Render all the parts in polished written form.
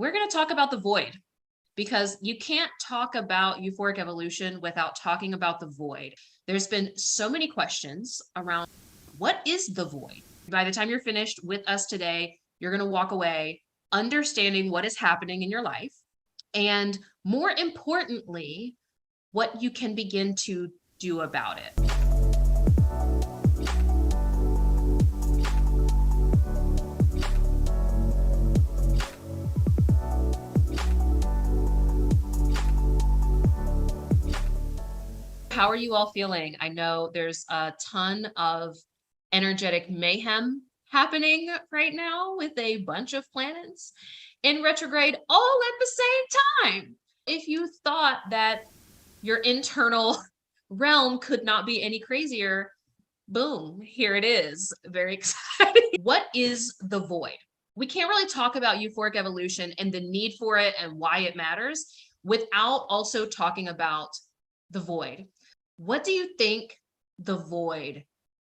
we're going to talk about the void because you can't talk about euphoric evolution without talking about the void. There's been so many questions around what is the void? By the time you're finished with us today, you're going to walk away understanding what is happening in your life. And more importantly, what you can begin to do about it. How are you all feeling? I know there's a ton of energetic mayhem happening right now with a bunch of planets in retrograde all at the same time. If you thought that your internal realm could not be any crazier, boom, here it is. Very exciting. What is the void? We can't really talk about euphoric evolution and the need for it and why it matters without also talking about the void. What do you think the void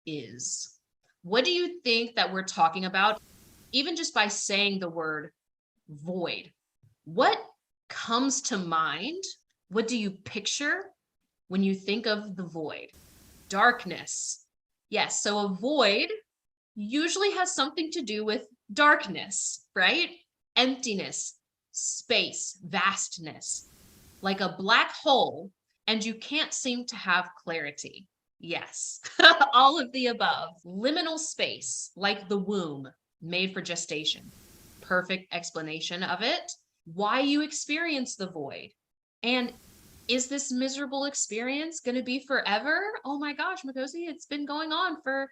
is? What do you think that we're talking about? Even just by saying the word void, what comes to mind? What do you picture when you think of the void? Darkness. Yes, so a void usually has something to do with darkness, right? Emptiness, space, vastness, like a black hole, and you can't seem to have clarity. Yes, all of the above. Liminal space, like the womb, made for gestation. Perfect explanation of it. Why you experience the void. And is this miserable experience going to be forever? Oh my gosh, Makosi, it's been going on for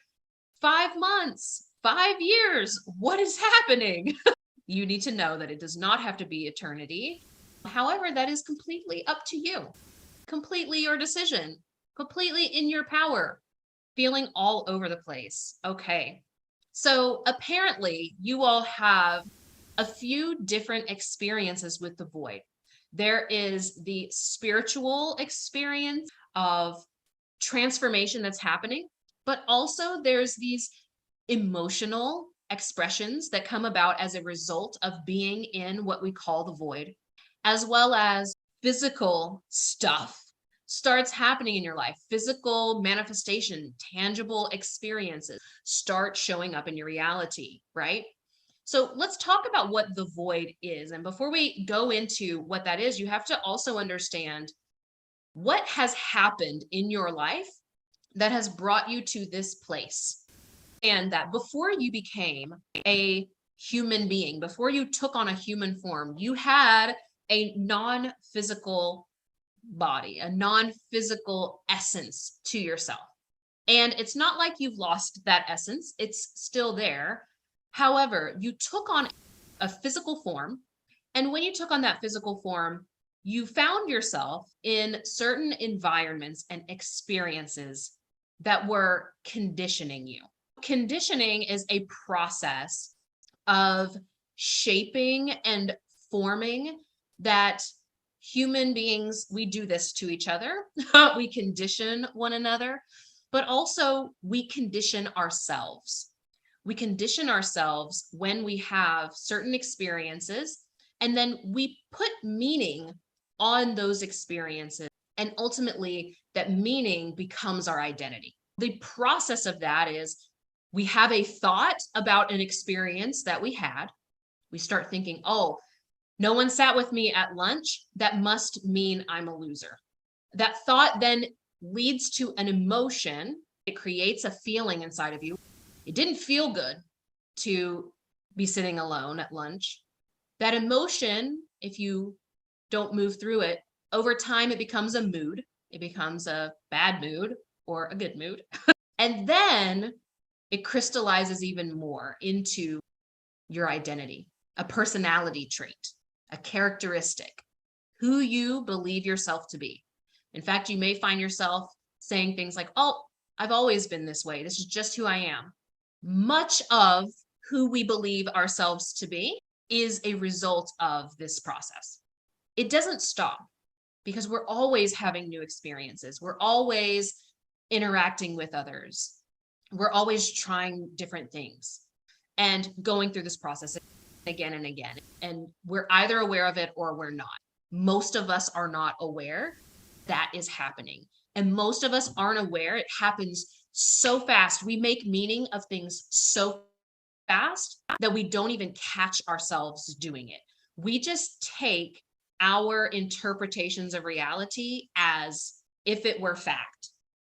5 months, 5 years. What is happening? You need to know that it does not have to be eternity. However, that is completely up to you. Completely your decision, completely in your power, feeling all over the place. Okay. So apparently you all have a few different experiences with the void. There is the spiritual experience of transformation that's happening, but also there's these emotional expressions that come about as a result of being in what we call the void, as well as physical stuff starts happening in your life. Physical manifestation, tangible experiences start showing up in your reality, right? So let's talk about what the void is. And before we go into what that is, you have to also understand what has happened in your life that has brought you to this place. And that before you became a human being, before you took on a human form, you had a non-physical body, a non-physical essence to yourself. And it's not like you've lost that essence, it's still there. However, you took on a physical form. And when you took on that physical form, you found yourself in certain environments and experiences that were conditioning you. Conditioning is a process of shaping and forming that human beings, we do this to each other. We condition one another, but also we condition ourselves. We condition ourselves when we have certain experiences, and then we put meaning on those experiences. And ultimately, that meaning becomes our identity. The process of that is we have a thought about an experience that we had. We start thinking, oh, no one sat with me at lunch. That must mean I'm a loser. That thought then leads to an emotion. It creates a feeling inside of you. It didn't feel good to be sitting alone at lunch. That emotion, if you don't move through it, over time, it becomes a mood. It becomes a bad mood or a good mood. And then it crystallizes even more into your identity, a personality trait, a characteristic, who you believe yourself to be. In fact, you may find yourself saying things like, oh, I've always been this way. This is just who I am. Much of who we believe ourselves to be is a result of this process. It doesn't stop because we're always having new experiences. We're always interacting with others. We're always trying different things and going through this process. again and again. And we're either aware of it or we're not. Most of us are not aware that is happening. And most of us aren't aware it happens so fast. We make meaning of things so fast that we don't even catch ourselves doing it. We just take our interpretations of reality as if it were fact,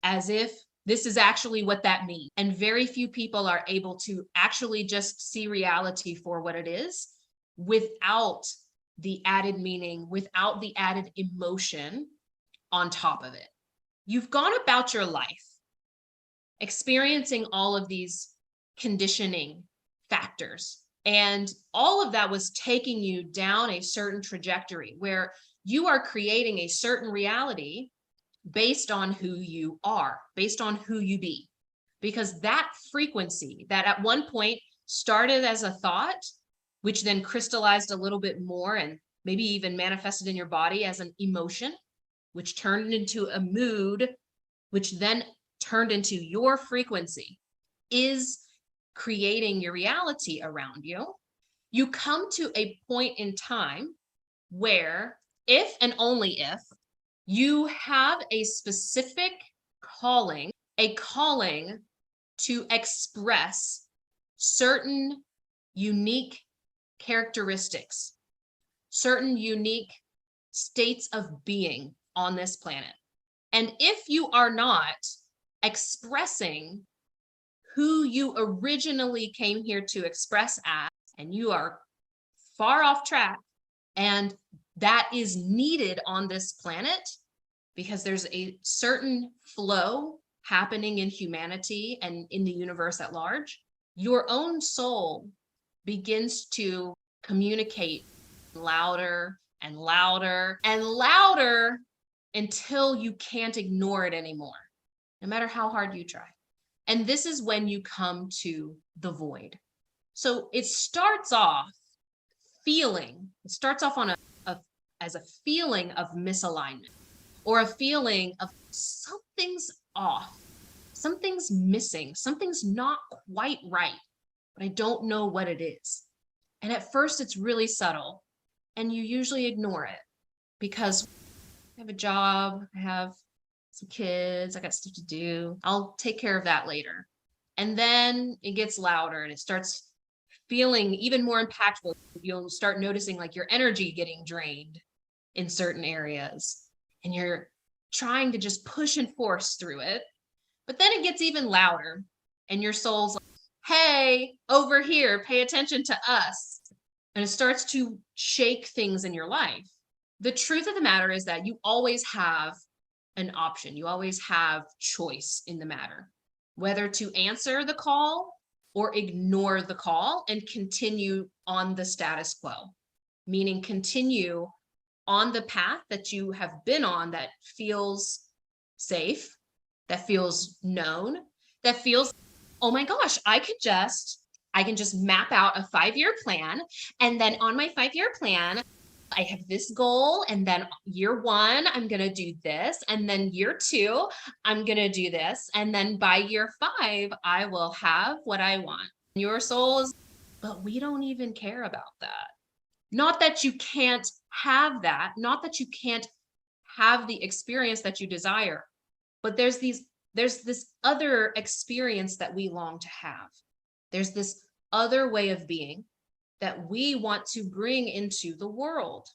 as if this is actually what that means. And very few people are able to actually just see reality for what it is without the added meaning, without the added emotion on top of it. You've gone about your life experiencing all of these conditioning factors. And all of that was taking you down a certain trajectory where you are creating a certain reality based on who you are, based on who you be. Because that frequency that at one point started as a thought, which then crystallized a little bit more and maybe even manifested in your body as an emotion, which turned into a mood, which then turned into your frequency, is creating your reality around you. You come to a point in time where, if and only if, you have a specific calling, a calling to express certain unique characteristics, certain unique states of being on this planet. And if you are not expressing who you originally came here to express as, and you are far off track, and that is needed on this planet because there's a certain flow happening in humanity and in the universe at large, your own soul begins to communicate louder and louder and louder until you can't ignore it anymore, no matter how hard you try. And this is when you come to the void. So it starts off on as a feeling of misalignment or a feeling of something's off, something's missing, something's not quite right, but I don't know what it is. And at first it's really subtle and you usually ignore it because I have a job, I have some kids, I got stuff to do. I'll take care of that later. And then it gets louder and it starts feeling even more impactful. You'll start noticing like your energy getting drained in certain areas and you're trying to just push and force through it. But then it gets even louder and your soul's like, hey, over here, pay attention to us. And it starts to shake things in your life. The truth of the matter is that you always have an option. You always have choice in the matter, whether to answer the call or ignore the call and continue on the status quo, meaning continue on the path that you have been on that feels safe, that feels known, that feels, oh my gosh, I can just map out a 5-year plan. And then on my 5-year plan, I have this goal. And then year 1, I'm going to do this. And then year 2, I'm going to do this. And then by year 5, I will have what I want. Your soul is, but we don't even care about that. Not that you can't have that, not that you can't have the experience that you desire, but there's this other experience that we long to have. There's this other way of being that we want to bring into the world.